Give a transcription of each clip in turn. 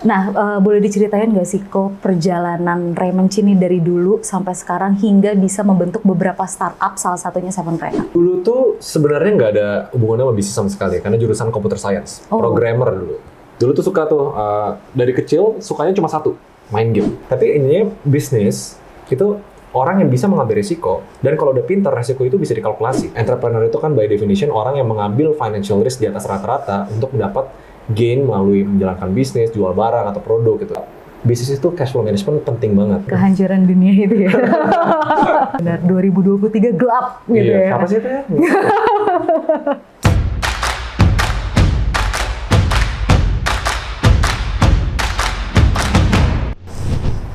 Nah, boleh diceritain nggak sih kok perjalanan Raymond Cini dari dulu sampai sekarang hingga bisa membentuk beberapa startup, salah satunya Seven Rena? Dulu tuh sebenarnya nggak ada hubungannya sama bisnis sama sekali, karena jurusan computer science, programmer dulu. Dulu tuh suka tuh, dari kecil sukanya cuma satu, main game. Tapi intinya bisnis itu orang yang bisa mengambil risiko, dan kalau udah pintar, risiko itu bisa dikalkulasi. Entrepreneur itu kan by definition orang yang mengambil financial risk di atas rata-rata untuk mendapat gain melalui menjalankan bisnis, jual barang atau produk gitu. Bisnis itu cash flow management penting banget. Kehancuran dunia itu ya. Benar, 2023 gelap gitu Iya, ya. siapa sih itu ya?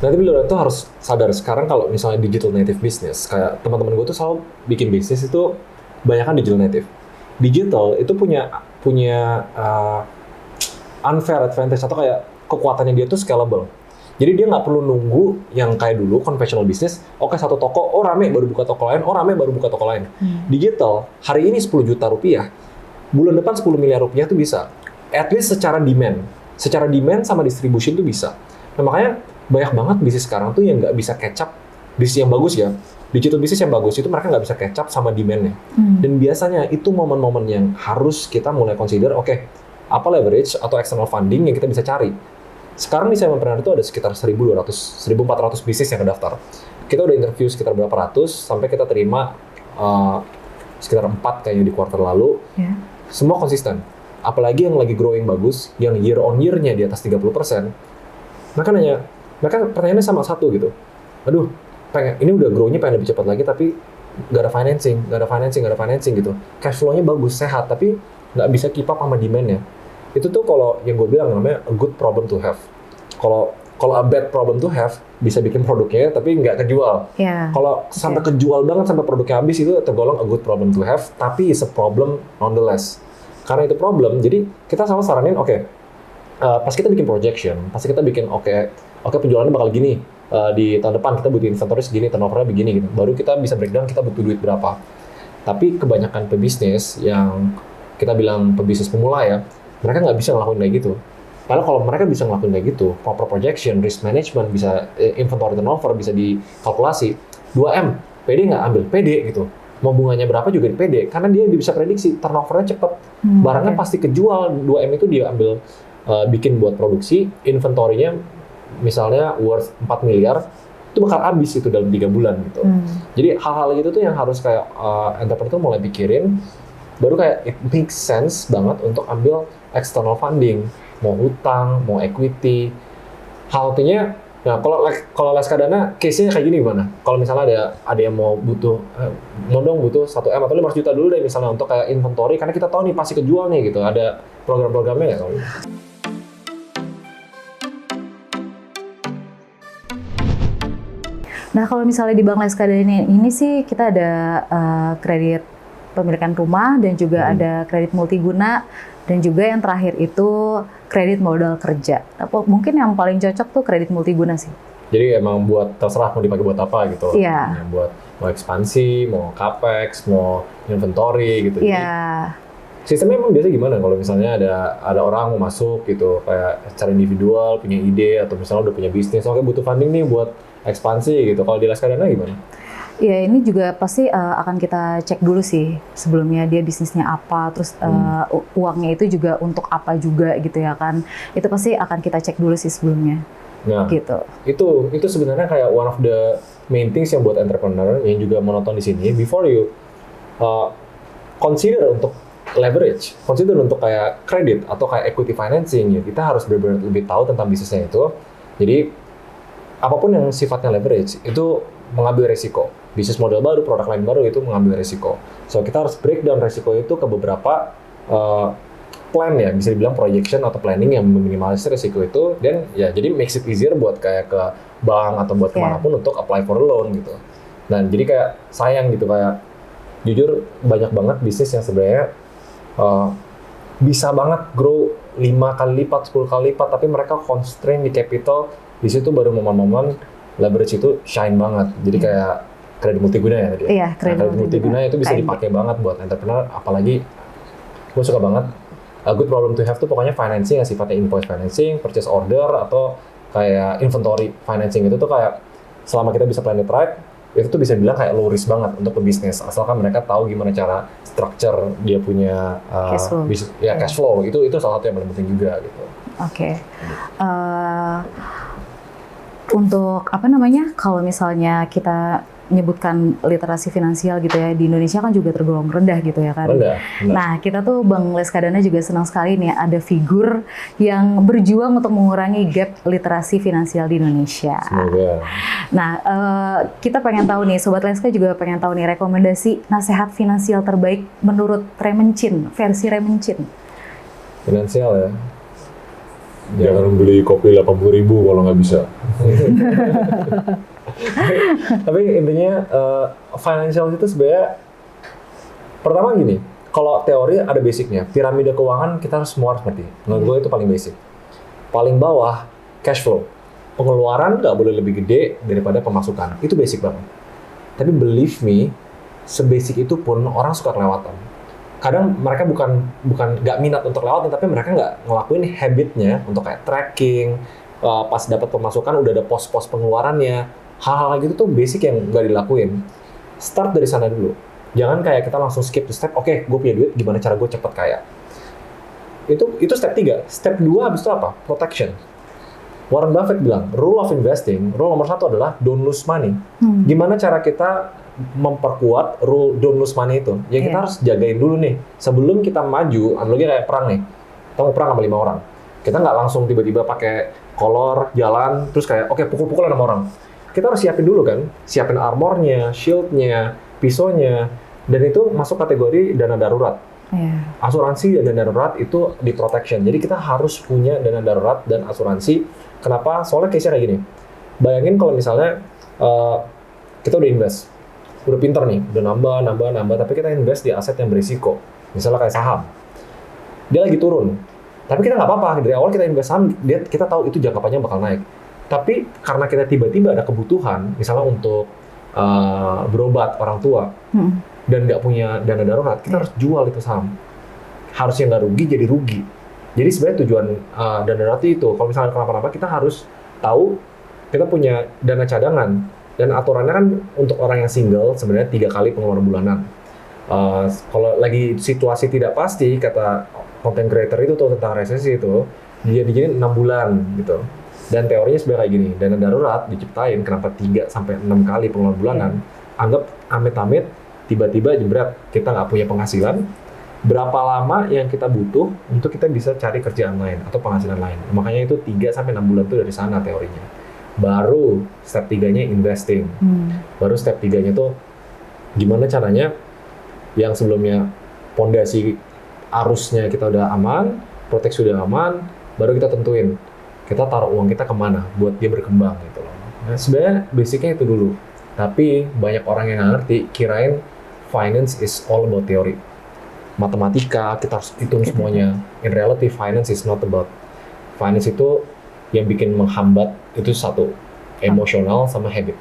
Nanti Lora tuh harus sadar sekarang kalau misalnya digital native business, kayak teman-teman gue tuh selalu bikin bisnis itu banyakan digital native. Digital itu punya unfair advantage atau kayak kekuatannya dia tuh scalable. Jadi dia nggak perlu nunggu yang kayak dulu conventional business, oke satu toko, oh rame baru buka toko lain, oh rame baru buka toko lain. Digital, hari ini 10 juta rupiah, bulan depan 10 miliar rupiah tuh bisa. At least secara demand sama distribution tuh bisa. Nah makanya banyak banget bisnis sekarang tuh yang nggak bisa catch up, bisnis yang bagus ya, digital bisnis yang bagus itu mereka nggak bisa catch up sama demand-nya. Dan biasanya itu momen-momen yang harus kita mulai consider, oke, apa leverage atau external funding yang kita bisa cari. Sekarang di Sevenpreneur itu ada sekitar 1.200, 1.400 bisnis yang terdaftar. Kita udah interview sekitar berapa ratus, sampai kita terima sekitar 4 kayaknya di kuartal lalu. Semua konsisten. Apalagi yang lagi growing bagus, yang year on year-nya di atas 30%. Mereka pertanyaannya sama satu gitu. Aduh, ini udah grow-nya pengen lebih cepat lagi, tapi nggak ada financing gitu. Cash flow-nya bagus, sehat, tapi nggak bisa keep up sama demand-nya. Itu tuh kalau yang gue bilang namanya a good problem to have. Kalau a bad problem to have, bisa bikin produknya tapi nggak kejual. Kalau sampai kejual banget sampai produknya habis, itu tergolong a good problem to have, tapi is a problem nonetheless. Karena itu problem, jadi kita selalu saranin, pas kita bikin projection, pasti kita bikin oke penjualannya bakal gini, di tahun depan kita butuh inventory segini, turnovernya begini gitu. Baru kita bisa breakdown kita butuh duit berapa. Tapi kebanyakan pebisnis yang kita bilang pebisnis pemula ya, mereka nggak bisa ngelakuin kayak gitu. Padahal kalau mereka bisa ngelakuin kayak gitu, proper projection, risk management, bisa inventory turnover bisa dikalkulasi, 2M, PD nggak ambil, PD gitu. Mau bunganya berapa juga di PD, karena dia bisa prediksi, turnovernya cepet, barangnya pasti kejual, 2M itu dia ambil bikin buat produksi, inventory-nya misalnya worth 4 miliar, itu bakal habis itu dalam 3 bulan gitu. Jadi hal-hal gitu tuh yang harus kayak entrepreneur tuh mulai pikirin, baru kayak it makes sense banget untuk ambil external funding, mau hutang, mau equity. Halnya, nah kalau Laskadana case-nya kayak gini gimana? Kalau misalnya ada yang mau butuh 1M atau 500 juta dulu deh misalnya untuk kayak inventory, karena kita tahu nih pasti kejual nih gitu. Ada program-programnya nggak kalau? Nah kalau misalnya di Bank Laskadana ini sih kita ada kredit pemilikan rumah dan juga ada kredit multiguna dan juga yang terakhir itu kredit modal kerja. Mungkin yang paling cocok tuh kredit multiguna sih. Jadi emang buat terserah mau dipakai buat apa gitu. Iya. Yang buat mau ekspansi, mau capex, mau inventory gitu. Iya. Sistemnya emang biasa gimana kalau misalnya ada orang mau masuk gitu kayak secara individual punya ide atau misalnya udah punya bisnis, oke butuh funding nih buat ekspansi gitu. Kalau di Laskadana gimana? Ya ini juga pasti akan kita cek dulu sih sebelumnya dia bisnisnya apa, terus uangnya itu juga untuk apa juga gitu ya kan. Itu pasti akan kita cek dulu sih sebelumnya. Nah, gitu. Itu sebenarnya kayak one of the main things yang buat entrepreneur yang juga menonton di sini. Before you consider untuk leverage, consider untuk kayak kredit atau kayak equity financing ya, kita harus benar-benar lebih tahu tentang bisnisnya itu. Jadi apapun yang sifatnya leverage itu mengambil resiko. Bisnis model baru, produk lain baru itu mengambil resiko. So kita harus breakdown resiko itu ke beberapa plan ya, bisa dibilang projection atau planning yang meminimalisir resiko itu, dan ya jadi makes it easier buat kayak ke bank atau buat kemanapun untuk apply for a loan gitu. Nah jadi kayak sayang gitu, kayak jujur banyak banget bisnis yang sebenarnya bisa banget grow 5 kali lipat, 10 kali lipat, tapi mereka constraint di capital. Di situ baru momen-momen leverage itu shine banget. Jadi kayak kredit multiguna ya tadi. Iya, kredit multiguna itu bisa dipakai banget buat entrepreneur, apalagi gue suka banget A good problem to have tuh pokoknya financing yang sifatnya invoice financing, purchase order, atau kayak inventory financing. Itu tuh kayak selama kita bisa plan it right, itu tuh bisa bilang kayak low risk banget untuk pebisnis, asalkan mereka tahu gimana cara structure dia punya cash flow. Itu salah satu yang paling penting juga gitu. Oke. Untuk apa namanya, kalau misalnya kita menyebutkan literasi finansial gitu ya, di Indonesia kan juga tergolong rendah gitu ya kan. Rendah. Nah, kita tuh Bang Leskadana juga senang sekali nih ada figur yang berjuang untuk mengurangi gap literasi finansial di Indonesia. Semoga. Nah, kita pengen tahu nih, Sobat Leska juga pengen tahu nih rekomendasi nasihat finansial terbaik menurut Raymond Chin, versi Raymond Chin. Finansial ya. Jangan beli kopi 80.000 kalau nggak bisa. Tapi intinya financial itu sebenarnya pertama gini, kalau teori ada basicnya, piramida keuangan kita harus semua harus ngerti. Menurut gue itu paling basic. Paling bawah cash flow, pengeluaran nggak boleh lebih gede daripada pemasukan. Itu basic banget. Tapi believe me, sebasic itu pun orang suka kelewatan. Kadang mereka bukan nggak minat untuk lewatin, tapi mereka nggak ngelakuin habitnya untuk kayak tracking, pas dapat pemasukan udah ada pos-pos pengeluarannya, hal-hal gitu tuh basic yang nggak dilakuin. Start dari sana dulu, jangan kayak kita langsung skip to step. Oke, gue punya duit, gimana cara gue cepet kaya? Itu step 3. Step 2 habis itu apa? Protection. Warren Buffett bilang, rule of investing, rule nomor 1 adalah don't lose money. Gimana cara kita memperkuat rule don't lose money itu? Ya kita harus jagain dulu nih. Sebelum kita maju, analogi kayak perang nih. Kita mau perang sama 5 orang. Kita nggak langsung tiba-tiba pakai kolor, jalan, terus kayak oke, pukul-pukulan sama orang. Kita harus siapin dulu kan. Siapin armornya, shieldnya, pisaunya. Dan itu masuk kategori dana darurat. Asuransi dan dana darurat itu di protection. Jadi kita harus punya dana darurat dan asuransi. Kenapa? Soalnya case-nya kayak gini. Bayangin kalau misalnya kita udah invest. Udah pinter nih, udah nambah, tapi kita invest di aset yang berisiko. Misalnya kayak saham. Dia lagi turun. Tapi kita nggak apa-apa, dari awal kita invest saham, kita tahu itu jangka panjang bakal naik. Tapi karena kita tiba-tiba ada kebutuhan, misalnya untuk berobat orang tua, dan nggak punya dana darurat, kita harus jual itu saham. Harusnya nggak rugi, jadi rugi. Jadi sebenarnya tujuan dana darurat itu, kalau misalnya kenapa-napa, kita harus tahu kita punya dana cadangan. Dan aturannya kan untuk orang yang single sebenarnya 3 kali pengeluaran bulanan. Kalau lagi situasi tidak pasti, kata content creator itu tuh tentang resesi itu, dia dijadiin 6 bulan gitu. Dan teorinya sebenarnya kayak gini, dana darurat diciptain kenapa 3 sampai 6 kali pengeluaran bulanan. Anggap amit-amit tiba-tiba jebret kita nggak punya penghasilan, berapa lama yang kita butuh untuk kita bisa cari kerjaan lain atau penghasilan lain. Makanya itu 3 sampai 6 bulan tuh dari sana teorinya. Baru step 3-nya investing. Baru step 3-nya tuh gimana caranya yang sebelumnya pondasi arusnya kita udah aman, proteksi udah aman, baru kita tentuin kita taruh uang kita kemana buat dia berkembang gitu loh. Nah, sebenarnya basicnya itu dulu. Tapi banyak orang yang nggak ngerti, kirain finance is all about theory. Matematika, kita harus hitung semuanya. In reality, finance is not about. Finance itu yang bikin menghambat itu satu, emosional sama habit.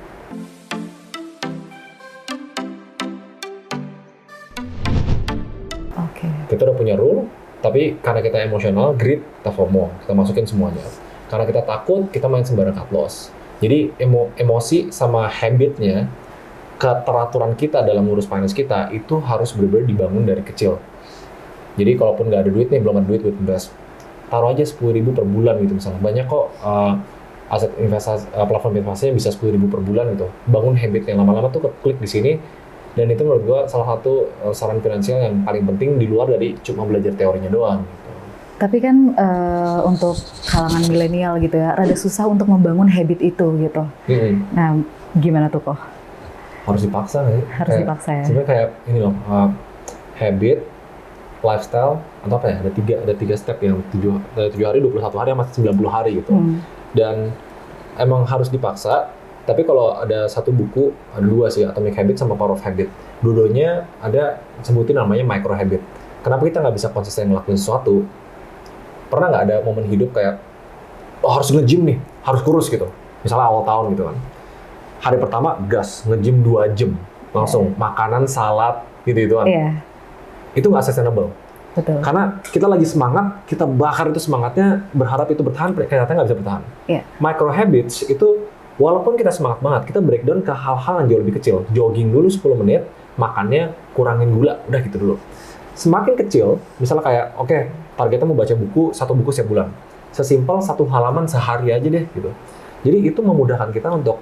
Kita udah punya rule, tapi karena kita emosional, greed, kita FOMO, kita masukin semuanya. Karena kita takut, kita main sembarang cut loss. Jadi emosi sama habitnya, keteraturan kita dalam ngurus finance kita, itu harus benar-benar dibangun dari kecil. Jadi kalaupun nggak ada duit nih, belum ada duit buat invest, taruh aja 10.000 per bulan gitu misalnya. Banyak kok aset investasi, platform investasinya bisa 10.000 per bulan gitu. Bangun habit yang lama-lama tuh klik di sini, dan itu menurut gua salah satu saran finansial yang paling penting di luar dari cuma belajar teorinya doang. Gitu. Tapi kan untuk kalangan milenial gitu ya, rada susah untuk membangun habit itu gitu. Nah, gimana tuh kok? Harus dipaksa nih. Harus dipaksa ya. Sebenarnya kayak ini loh, habit, lifestyle, atau apa ya, ada tiga step yang 7 hari, 21 hari, sama 90 hari gitu. Dan emang harus dipaksa, tapi kalau ada satu buku, ada 2 sih, Atomic Habits sama Power of Habit. Dua-duanya ada sebutin namanya micro habit. Kenapa kita nggak bisa konsisten ngelakuin sesuatu? Pernah nggak ada momen hidup kayak, oh harus nge-gym nih, harus kurus gitu. Misalnya awal tahun gitu kan. Hari pertama gas, nge-gym 2 jam, langsung makanan, salad gitu-gitu kan. Itu nggak sustainable. Betul. Karena kita lagi semangat, kita bakar itu semangatnya, berharap itu bertahan, ternyata nggak bisa bertahan. Iya. Micro habits itu, walaupun kita semangat banget, kita breakdown ke hal-hal yang jauh lebih kecil. Jogging dulu 10 menit, makannya kurangin gula, udah gitu dulu. Semakin kecil, misalnya kayak, oke, targetnya mau baca buku, 1 buku setiap bulan. Sesimpel 1 halaman sehari aja deh, gitu. Jadi itu memudahkan kita untuk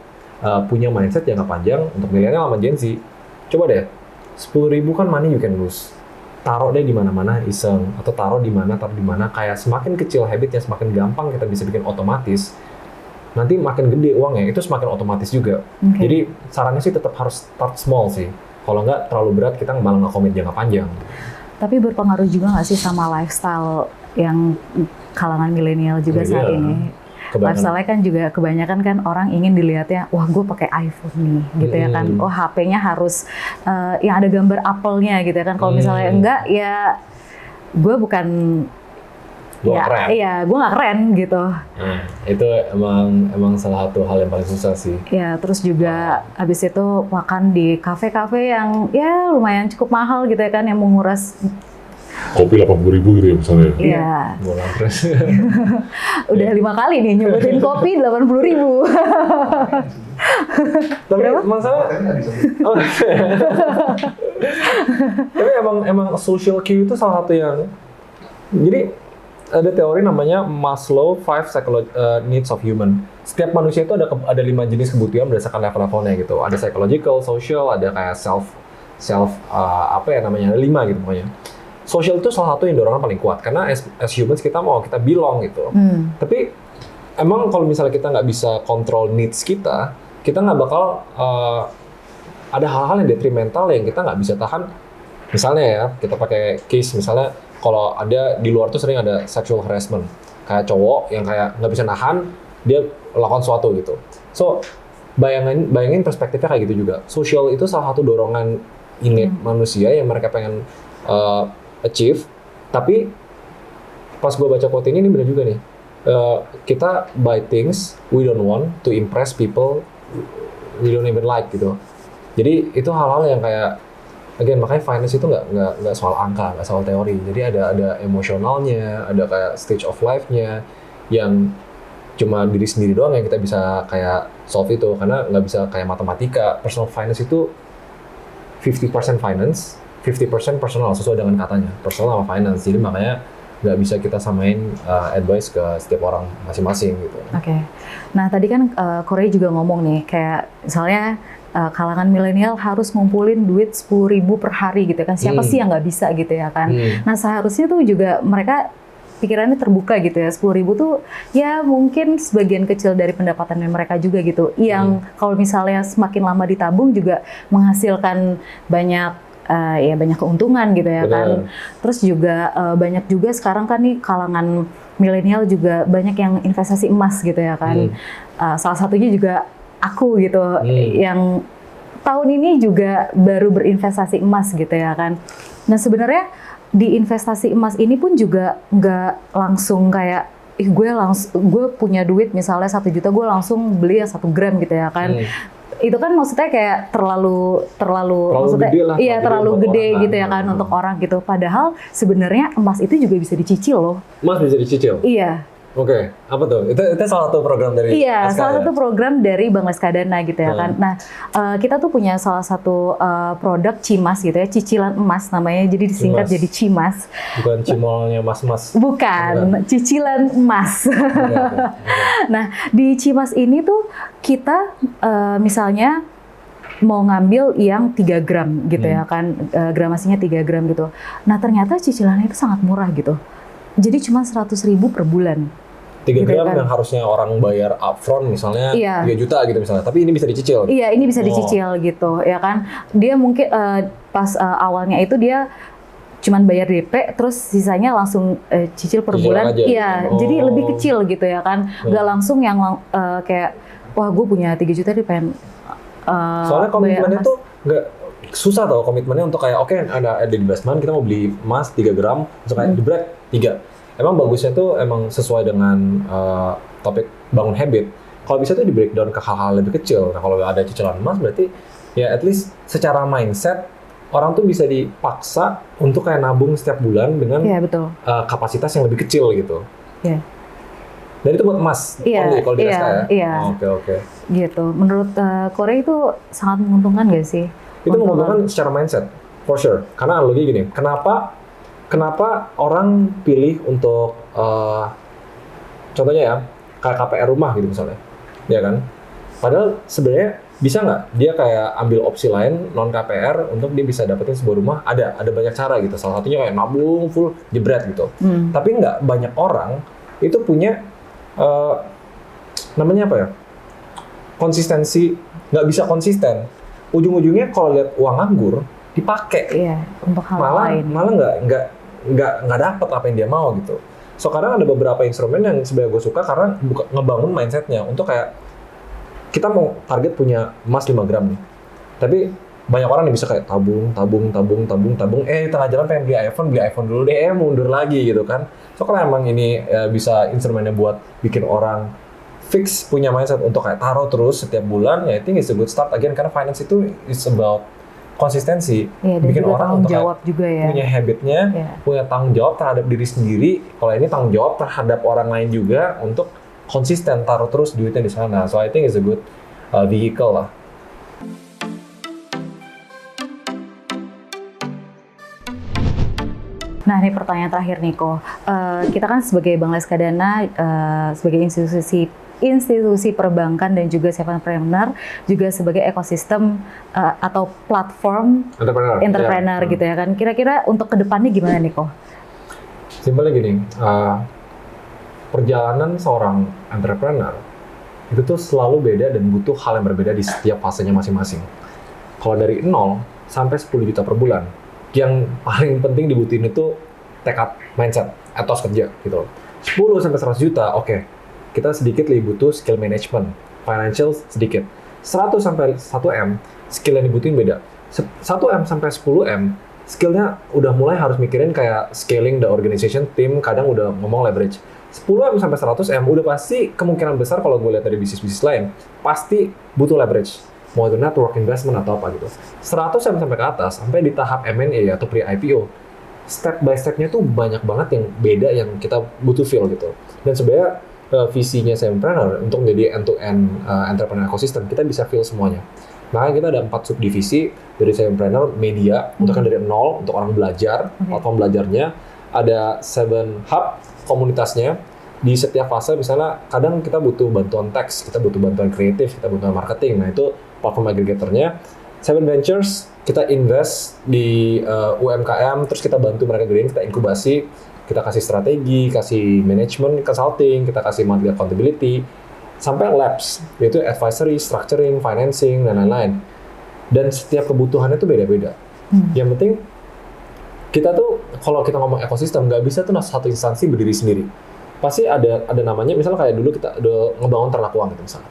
punya mindset jangka panjang, untuk milenial sama Gen Z. Coba deh, 10.000 kan money you can lose. Taruh deh di mana-mana iseng, atau taruh di mana, kayak semakin kecil habitnya, semakin gampang kita bisa bikin otomatis. Nanti makin gede uangnya, itu semakin otomatis juga. Oke. Jadi sarannya sih tetap harus start small sih. Kalau nggak terlalu berat, kita malah nggak komit jangka panjang. Tapi berpengaruh juga nggak sih sama lifestyle yang kalangan milenial juga Iya. saat ini? Lifestyle-nya kan juga kebanyakan kan orang ingin dilihatnya, wah gue pakai iPhone nih, gitu ya kan. Oh HP-nya harus yang ada gambar apelnya gitu ya kan. Kalau misalnya enggak, ya gue bukan, Gua keren. Iya, gue nggak keren gitu. Nah, itu emang salah satu hal yang paling susah sih. Ya, terus juga habis itu makan di kafe-kafe yang ya lumayan cukup mahal gitu ya kan, yang menguras. Kopi 80.000 gitu ya misalnya. Iya. Bola terus. Udah 5 kali nih nyebutin kopi 80.000. Tapi masalah, tapi emang social cue itu salah satu yang, jadi ada teori namanya Maslow 5 needs of human. Setiap manusia itu ada 5 jenis kebutuhan berdasarkan level-levelnya gitu. Ada psychological, social, ada kayak self apa ya namanya, ada 5 gitu pokoknya. Social itu salah satu yang dorongan paling kuat karena as humans kita belong gitu. Tapi emang kalau misalnya kita nggak bisa kontrol needs kita nggak bakal ada hal-hal yang detrimental yang kita nggak bisa tahan. Misalnya ya, kita pakai case misalnya kalau ada di luar tuh sering ada sexual harassment, kayak cowok yang kayak nggak bisa nahan, dia lakukan sesuatu gitu. So bayangin perspektifnya kayak gitu juga. Social itu salah satu dorongan innate manusia yang mereka pengen achieve. Tapi pas gue baca quote ini benar juga nih. Kita buy things we don't want to impress people we don't even like gitu. Jadi itu hal-hal yang kayak, again, makanya finance itu nggak soal angka, nggak soal teori. Jadi ada emosionalnya, ada kayak stage of life-nya yang cuma diri sendiri doang yang kita bisa kayak solve itu, karena nggak bisa kayak matematika. Personal finance itu 50% finance, 50% personal, sesuai dengan katanya, personal sama finance. Jadi makanya nggak bisa kita samain advice ke setiap orang masing-masing gitu. Oke. Nah tadi kan Korea juga ngomong nih, kayak misalnya kalangan milenial harus ngumpulin duit 10.000 per hari gitu kan. Siapa sih yang nggak bisa gitu ya kan. Nah seharusnya tuh juga mereka pikirannya terbuka gitu ya. 10.000 tuh ya mungkin sebagian kecil dari pendapatan mereka juga gitu. Yang kalau misalnya semakin lama ditabung juga menghasilkan banyak banyak keuntungan gitu ya. Benar. Kan. Terus juga banyak juga sekarang kan nih kalangan milenial juga banyak yang investasi emas gitu ya kan. Salah satunya juga aku gitu, yang tahun ini juga baru berinvestasi emas gitu ya kan. Nah sebenarnya di investasi emas ini pun juga nggak langsung kayak, gue punya duit misalnya 1 juta, gue langsung beli yang 1 gram gitu ya kan. Itu kan maksudnya kayak terlalu maksudnya gede lah, iya terlalu gede orang gitu ya kan untuk orang gitu. Padahal sebenarnya emas itu juga bisa dicicil loh. Emas bisa dicicil? Iya. Oke, apa tuh? Itu salah satu program dari Iya, SK, salah ya? satu program dari Bank Reksadana gitu ya kan. Nah, kita tuh punya salah satu produk Cimas gitu ya, cicilan emas namanya, jadi disingkat Cimas. jadi Cimas. Bukan cimolnya mas-mas. Bukan, cicilan emas. Nah, di Cimas ini tuh kita misalnya mau ngambil yang 3 gram gitu ya kan, gramasinya 3 gram gitu. Nah, ternyata cicilannya itu sangat murah gitu. Jadi cuma 100.000 per bulan. 3 Gitu gram kan. yang harusnya orang bayar upfront misalnya Iya. 3 juta gitu misalnya, tapi ini bisa dicicil. Iya, ini bisa dicicil gitu, ya kan. Dia mungkin pas awalnya itu dia cuman bayar DP, terus sisanya langsung cicil per Cicilan bulan. aja. Iya, jadi lebih kecil gitu ya kan. Nggak langsung yang kayak, wah gue punya 3 juta dia pengen Soalnya komitmennya bayar tuh nggak susah tau komitmennya untuk kayak, oke, ada investment, kita mau beli emas 3 gram, terus kayak jebret 3. Emang bagusnya tuh emang sesuai dengan topik bangun habit. Kalau bisa tuh di breakdown ke hal-hal lebih kecil. Nah kalau ada cicilan emas berarti ya at least secara mindset orang tuh bisa dipaksa untuk kayak nabung setiap bulan dengan Iya, betul. kapasitas yang lebih kecil gitu. Iya. Dan itu buat emas, Iya, kalau di iya, Resta ya? iya. Oke. Gitu. Menurut Korea itu sangat menguntungkan nggak sih? Itu menguntungkan secara mindset, for sure. Karena analogi gini, kenapa orang pilih untuk, contohnya ya, kayak KPR rumah gitu misalnya, ya kan? Padahal sebenarnya bisa nggak dia kayak ambil opsi lain non KPR untuk dia bisa dapetin sebuah rumah? Ada banyak cara gitu. Salah satunya kayak nabung full jebret gitu. Tapi nggak banyak orang itu punya namanya apa ya? Konsistensi, nggak bisa konsisten. Ujung-ujungnya kalau lihat uang nganggur dipakai. Iya, untuk hal lain. Malah nggak dapet apa yang dia mau gitu. So kadang ada beberapa instrumen yang sebenarnya gue suka karena ngebangun mindsetnya untuk kayak kita mau target punya emas 5 gram nih. Tapi banyak orang yang bisa kayak tabung. Tengah jalan pengen beli iPhone dulu deh, mundur lagi gitu kan. So kalau emang ini bisa instrumennya buat bikin orang fix punya mindset untuk kayak taruh terus setiap bulan, ya I think it's a good start again karena finance itu is about konsistensi. Iya, dan bikin juga orang tanggung untuk jawab juga ya. punya habitnya, punya tanggung jawab terhadap diri sendiri. Kalau ini tanggung jawab terhadap orang lain juga untuk konsisten taruh terus duitnya di sana. So I think it's a good vehicle lah. Nah, ini pertanyaan terakhir Niko. Kita kan sebagai Bank Leksadana, sebagai institusi perbankan dan juga entrepreneur, juga sebagai ekosistem atau platform entrepreneur gitu ya kan. Kira-kira untuk kedepannya gimana Niko? Simpelnya gini, perjalanan seorang entrepreneur itu tuh selalu beda dan butuh hal yang berbeda di setiap fasenya masing-masing. Kalau dari 0 sampai 10 juta per bulan, yang paling penting dibutuhin itu tekad, mindset, etos kerja gitu. 10 sampai 100 juta, oke. Kita sedikit lebih butuh skill management, financial sedikit. 100 sampai 1M, skill yang dibutuhin beda. 1M sampai 10M, skillnya udah mulai harus mikirin kayak scaling the organization, team kadang udah ngomong leverage. 10M sampai 100M udah pasti kemungkinan besar kalau gue lihat dari bisnis-bisnis lain, pasti butuh leverage. Mau itu network investment atau apa gitu. 100M sampai ke atas, sampai di tahap M&A atau pre-IPO, step by step-nya tuh banyak banget yang beda yang kita butuh feel gitu. Dan sebenarnya visinya Sempreneur untuk menjadi end-to-end entrepreneur ecosystem, kita bisa feel semuanya. Makanya kita ada 4 subdivisi dari Sempreneur, media, untuk kan dari 0, untuk orang belajar, platform belajarnya. Ada 7 Hub, komunitasnya. Di setiap fase misalnya, kadang kita butuh bantuan teks, kita butuh bantuan kreatif, kita butuh marketing. Nah itu platform aggregatornya. 7 Ventures, kita invest di UMKM, terus kita bantu mereka gedein, kita inkubasi, kita kasih strategi, kasih management, consulting, kita kasih monthly accountability, sampai labs, yaitu advisory, structuring, financing, dan lain-lain. Dan setiap kebutuhannya tuh beda-beda. Yang penting, kita tuh, kalau kita ngomong ekosistem, nggak bisa tuh satu instansi berdiri sendiri. Pasti ada namanya, misalnya kayak dulu kita udah ngebangun ternak uang gitu misalnya.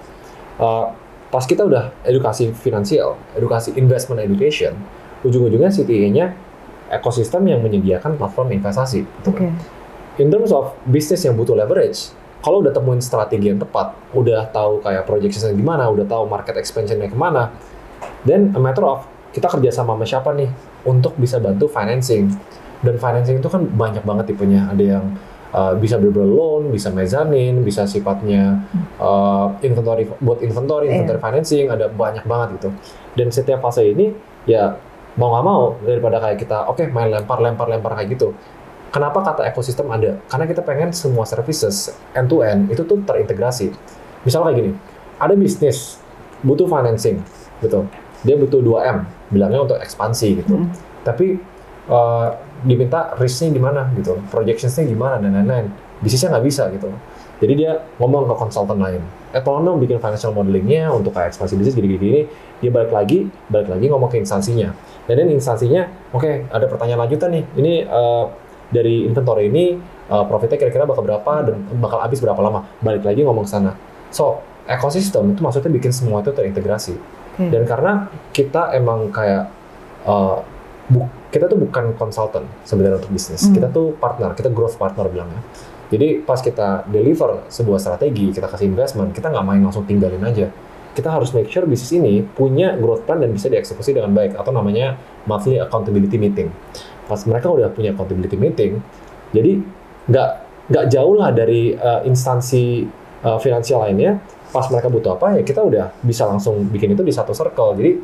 Pas kita udah edukasi finansial, edukasi investment education, ujung-ujungnya CTA-nya ekosistem yang menyediakan platform investasi. Oke. In terms of bisnis yang butuh leverage, kalau udah temuin strategi yang tepat, udah tahu kayak projectionnya gimana, udah tahu market expansion-nya kemana, then a matter of kita kerjasama sama siapa nih untuk bisa bantu financing. Dan financing itu kan banyak banget tipenya. Ada yang bisa berbel loan, bisa mezzanine, bisa sifatnya inventory financing, ada banyak banget gitu. Dan setiap fase ini ya mau nggak mau daripada kayak kita main lempar kayak gitu. Kenapa kata ekosistem ada? Karena kita pengen semua services end to end itu tuh terintegrasi. Misalnya kayak gini, ada bisnis butuh financing gitu. Dia butuh 2M, bilangnya untuk ekspansi gitu. Tapi diminta risk-nya gimana gitu, projections-nya gimana dan lain-lain. Bisnisnya nggak bisa gitu. Jadi dia ngomong ke konsultan lain, tolong dong bikin financial modeling-nya untuk kayak ekspansi bisnis gini-gini. Dia balik lagi ngomong ke instansinya. Dan instansinya, ada pertanyaan lanjutan nih. Ini dari inventory ini profitnya kira-kira bakal berapa dan bakal habis berapa lama. Balik lagi ngomong ke sana. So, ekosistem itu maksudnya bikin semua itu terintegrasi. Dan karena kita emang kayak kita tuh bukan konsultan sebenarnya untuk bisnis. Kita tuh partner, kita growth partner bilangnya. Jadi pas kita deliver sebuah strategi, kita kasih investment, kita nggak main langsung tinggalin aja. kita harus make sure bisnis ini punya growth plan dan bisa dieksekusi dengan baik, atau namanya monthly accountability meeting. Pas mereka udah punya accountability meeting, jadi nggak jauh lah dari instansi finansial lainnya. Pas mereka butuh apa ya kita udah bisa langsung bikin itu di satu circle. Jadi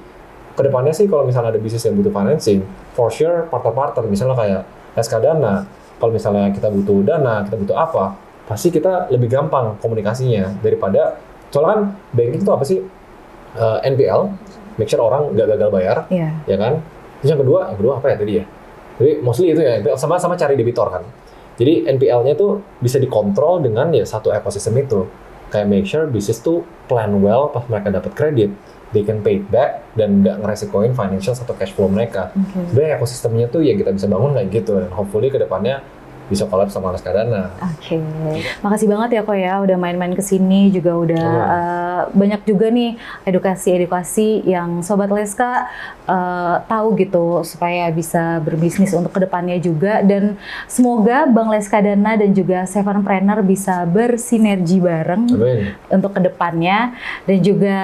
kedepannya sih kalau misalnya ada bisnis yang butuh financing, for sure partner-partner misalnya kayak SK-Dana, kalau misalnya kita butuh dana, kita butuh apa, pasti kita lebih gampang komunikasinya daripada, soalnya kan banking itu apa sih? NPL, make sure orang nggak gagal bayar, ya kan? Terus yang kedua apa ya tadi ya? Jadi mostly itu ya, sama-sama cari debitor kan. Jadi NPL-nya tuh bisa dikontrol dengan ya satu ekosistem itu. Kayak make sure bisnis tuh plan well pas mereka dapat kredit, they can pay it back dan nggak ngeresikoin financial atau cash flow mereka. Sebenarnya ekosistemnya tuh yang kita bisa bangun kayak gitu, dan hopefully kedepannya bisa collab sama SK-Dana. Oke. Makasih banget ya Ko ya udah main-main ke sini, juga udah banyak juga nih edukasi-edukasi yang Sobat Leska tahu gitu supaya bisa berbisnis untuk kedepannya juga, dan semoga Bank Leska-Dana dan juga Sevenpreneur bisa bersinergi bareng untuk kedepannya, dan juga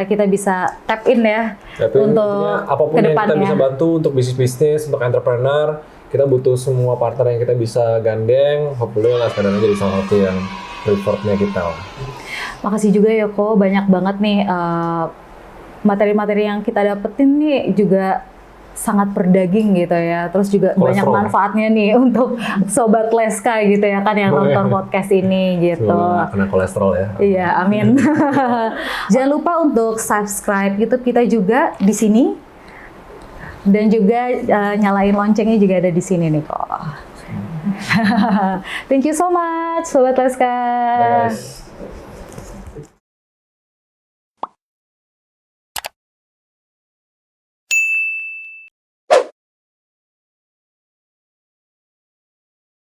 kita bisa tap in ya untuk apapun kedepannya. yang kita bisa bantu untuk bisnis-bisnis, untuk entrepreneur. Kita butuh semua partner yang kita bisa gandeng, hopefully SK-Dana jadi salah satu yang preferred-nya kita. Makasih juga ya Ko, banyak banget nih materi-materi yang kita dapetin nih juga sangat berdaging gitu ya. Terus juga banyak manfaatnya nih untuk Sobat Leska gitu ya kan yang nonton podcast ini gitu. Semoga kena kolesterol ya. Iya, amin. Jangan lupa untuk subscribe YouTube kita juga di sini. Dan juga nyalain loncengnya juga ada di sini nih kok. Thank you so much, Sobat Leska. Bye guys.